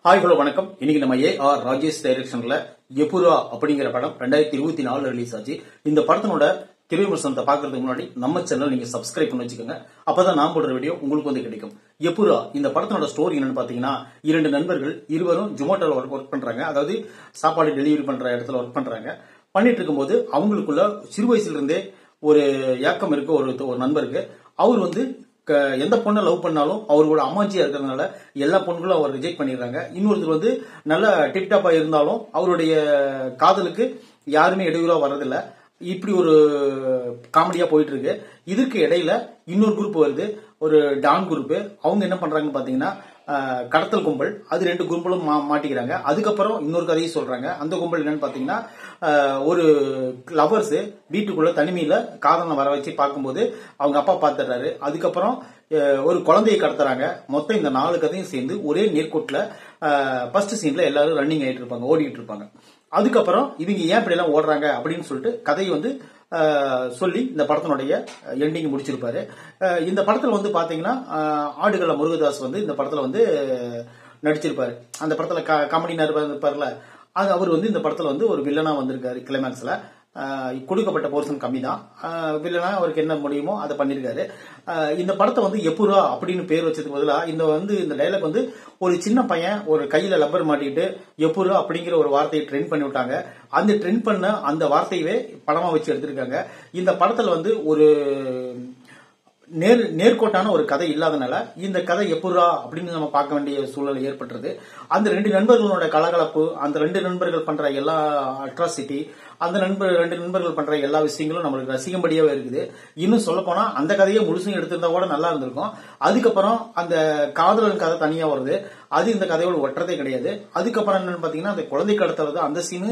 Hi hello வணக்கம். இன்னைக்கு நம்ம ஏஆர் ராஜேஷ் டைரக்ஷன்ல எப்புரா அப்படிங்கிற படம் 2024 ரிலீஸ் ஆச்சு. இந்த படத்தினோட திரை விமர்சனத்தை பாக்குறதுக்கு முன்னாடி நம்ம சேனல் நீங்க சப்ஸ்கிரைப் பண்ணி வச்சுக்கோங்க. அப்பதான் நான் போடுற வீடியோ உங்களுக்கு வந்து கிடைக்கும். எப்புரா இந்த படத்தினோட ஸ்டோரி என்னன்னு பாத்தீங்கன்னா, இரண்டு நண்பர்கள் இருவரும் ஜொமேட்டோல ஒர்க் பண்றாங்க. அதாவது சாப்பாடு டெலிவரி பண்ற இடத்துல ஒர்க் பண்றாங்க. பண்ணிட்டு இருக்கும்போது அவங்களுக்குள்ள சிறு வயசுல இருந்தே ஒரு ஏக்கம் இருக்கு. ஒரு நண்பருக்கு அவர் வந்து எந்த பொண்ணை லவ் பண்ணாலும் அவரோட அம்மாச்சியா இருக்கிறதுனால எல்லா பொண்ணுகளும் அவர் ரிஜெக்ட் பண்ணிடுறாங்க. இன்னொருத்தர் வந்து நல்ல டிப்டாப்பா இருந்தாலும் அவருடைய காதலுக்கு யாருமே இடையூறா வர்றதில்ல. இப்படி ஒரு காமெடியா போயிட்டு இருக்கு. இதுக்கு இடையில இன்னொரு குரூப் வருது, ஒரு டான் குரூப். அவங்க என்ன பண்றாங்கன்னு பாத்தீங்கன்னா, கடத்தல் கும்பல். அது ரெண்டு கும்பலும் மாட்டிக்கிறாங்க. அதுக்கப்புறம் இன்னொரு கதையை சொல்றாங்க. அந்த கும்பல் என்னன்னு பாத்தீங்கன்னா, ஒரு லவர்ஸ் வீட்டுக்குள்ள தனிமையில காதலை வர வச்சு பார்க்கும்போது அவங்க அப்பா பாத்துறாரு. அதுக்கப்புறம் ஒரு குழந்தையை கடத்துறாங்க. மொத்தம் இந்த 4 கதையும் சேர்ந்து ஒரே நேர்கோட்டில் ஃபர்ஸ்ட் சீன்ல எல்லாரும் ரன்னிங் ஆயிட்டு இருப்பாங்க, ஓடிட்டு இருப்பாங்க. அதுக்கப்புறம் இவங்க ஏன் இப்படி எல்லாம் ஓடுறாங்க அப்படின்னு சொல்லிட்டு கதையை வந்து சொல்லி இந்த படத்தினுடைய எண்டிங் முடிச்சிருப்பாரு. இந்த படத்துல வந்து பாத்தீங்கன்னா, ஆடுகள முருகதாஸ் வந்து இந்த படத்துல வந்து நடிச்சிருப்பாரு. அந்த படத்துல காமெடி இருப்பார்ல, அது அவர் வந்து இந்த படத்துல வந்து ஒரு வில்லனா வந்திருக்காரு. கிளைமேக்ஸ்ல கொடுக்கப்பட்ட போர்ஷன் கம்மி தான். வில்லனா அவருக்கு என்ன முடியுமோ அதை பண்ணிருக்காரு. இந்த படத்தை வந்து எப்புரா அப்படின்னு பேர் வச்சதுக்கு பதிலா இந்த டைலாக் வந்து ஒரு சின்ன பையன் ஒரு கையில லப்பர் மாட்டிட்டு எப்புரா அப்படிங்கிற ஒரு வார்த்தையை ட்ரெண்ட் பண்ணி விட்டாங்க. அந்த ட்ரெண்ட் பண்ண அந்த வார்த்தையவே படமா வச்சு எடுத்திருக்காங்க. இந்த படத்துல வந்து ஒரு நேர்கோட்டான ஒரு கதை இல்லாதனால இந்த கதை எப்புரா அப்படின்னு நம்ம பார்க்க வேண்டிய சூழல் ஏற்பட்டுருது. அந்த ரெண்டு நண்பர்களோட கலகலப்பு, அந்த ரெண்டு நண்பர்கள் பண்ற எல்லா அட்ராசிட்டி, அந்த ரெண்டு நண்பர்கள் பண்ற எல்லா விஷயங்களும் நம்மளுக்கு ரசிக்கும்படியாவே இருக்குது. இன்னும் சொல்ல போனா அந்த கதையை முழுசும் எடுத்திருந்தா கூட நல்லா இருந்திருக்கும். அதுக்கப்புறம் அந்த காதலன் கதை தனியா வருது. அது இந்த கதையோட ஒற்றதே கிடையாது. அதுக்கப்புறம் என்னன்னு பாத்தீங்கன்னா, அந்த குழந்தை கடத்துறது அந்த சீனு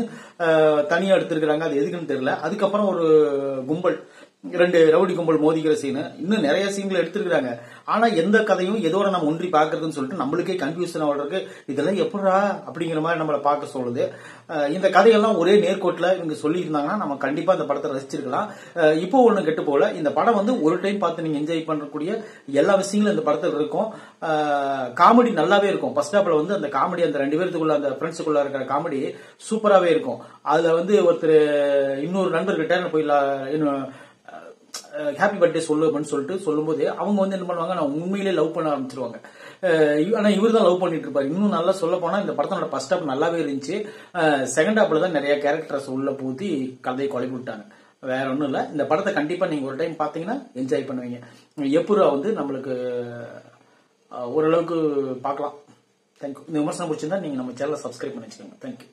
தனியா எடுத்திருக்கிறாங்க. அது எதுக்குன்னு தெரியல. அதுக்கப்புறம் ஒரு கும்பல், 2 ரவுடி கும்பல் மோதிக்கிற சீனு, இன்னும் நிறைய சீன்கள் எடுத்திருக்காங்க. ஆனா எந்த கதையும் எதோட நம்ம ஒன்றி பாக்குறதுன்னு சொல்லிட்டு நம்மளுக்கே கன்ஃபியூஷன் ஆகுறதுக்கு இதெல்லாம் எப்படா அப்படிங்கிற மாதிரி நம்மளை பார்க்க சொல்லுது. இந்த கதையெல்லாம் ஒரே நேர்கோட்டில் இவங்க சொல்லி இருந்தாங்கன்னா நம்ம கண்டிப்பா இந்த படத்தை ரசிச்சிருக்கலாம். இப்போ ஒண்ணு கெட்டு போல. இந்த படம் வந்து ஒரு டைம் பார்த்து நீங்க என்ஜாய் பண்ணக்கூடிய எல்லா விஷயங்களும் இந்த படத்தில் இருக்கும். காமெடி நல்லாவே இருக்கும். ஃபர்ஸ்ட் ஹாப்ல வந்து அந்த காமெடி, அந்த 2 பேருக்குள்ள அந்த ஃப்ரெண்ட்ஸுக்குள்ள இருக்கிற காமெடி சூப்பராகவே இருக்கும். அதுல வந்து ஒருத்தர் இன்னொரு நண்பர்கிட்ட போய் ஹாப்பி பர்த்டே சொல்லு அப்படின்னு சொல்லிட்டு சொல்லும்போது அவங்க வந்து என்ன பண்ணுவாங்க, நான் உண்மையிலே லவ் பண்ண ஆரம்பிச்சிருவாங்க. ஆனா இவர் தான் லவ் பண்ணிட்டு இருப்பாரு. இன்னும் நல்லா சொல்ல போனா இந்த படத்தோட ஃபர்ஸ்ட் ஹாப் நல்லாவே இருந்துச்சு. செகண்ட் ஹாப்ல தான் நிறைய கேரக்டர்ஸ் உள்ள பூத்தி கதையை கொலை விட்டாங்க. வேற ஒன்றும் இல்லை. இந்த படத்தை கண்டிப்பா நீங்க ஒரு டைம் பாத்தீங்கன்னா என்ஜாய் பண்ணுவீங்க. எப்புரா வந்து நம்மளுக்கு ஓரளவுக்கு பார்க்கலாம். தேங்க்யூ. இந்த விமர்சனம் பிடிச்சிருந்தா நீங்க நம்ம சேனலை சப்ஸ்கிரைப் பண்ணி வச்சுக்கோங்க. தேங்க்யூ.